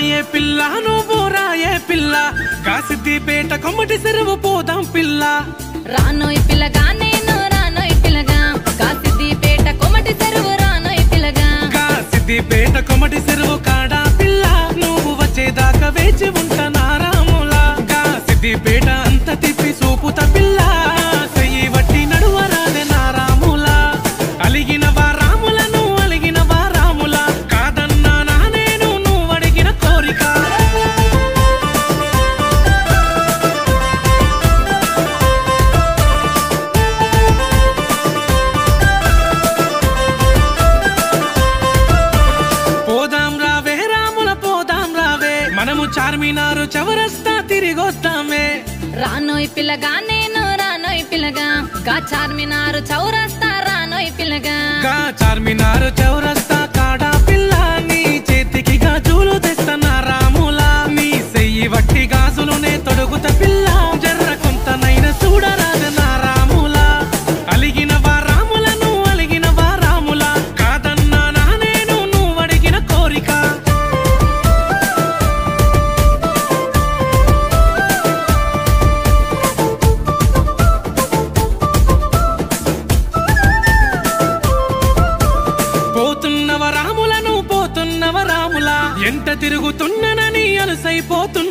రాయే పిల్ల నువ్వు రాయే పిల్ల కాసిద్దిపేట కొమ్మటి చెరువు పోదాం పిల్ల రానోయ్ పిల్లగా నేను రానోయ్ పిల్లగా కాసిద్దిపేట కొమ్మటి చెరువు రానోయ్ పిల్లగా కాసిద్దిపేట కొమ్మటి చెరువు కాడా పిల్ల నువ్వు వచ్చేదాకా వేచి ఉంటా నా రాములా కాసిద్దిపేట అంత తిప్పి చూపుత పిల్ల చెయ్యి వట్టి నడువరాదే నా రాములా అలిగినవా రాములను అలిగినవా రాములా కాదన్నా నా నేను నువ్వు అడిగిన కోరిక మనము చార్మినారు చౌరస్తా తిరిగొస్తామే రానోయ్ పిల్లగా నేను రానోయ్ పిల్లగా గా చార్మినారు చౌరస్తా రానోయ్ పిల్లగా గా చార్మినారు చౌరస్తా కాడా పిల్ల నీ చేతికి గాజులు తెస్తన్నా రాములా నీ చెయ్యి వట్టి గాజులునే తొడుగుత పిల్ల జర్ర కొంతనైనా చూడరాదు నా రాములా అలిగినవా రాములను అలిగినవా రాములా కాదన్నా నా నేను నువ్వు అడిగిన కోరిక పోతున్నవ రాములా ఎంట తిరుగుతున్ననని అలసైపోతున్నా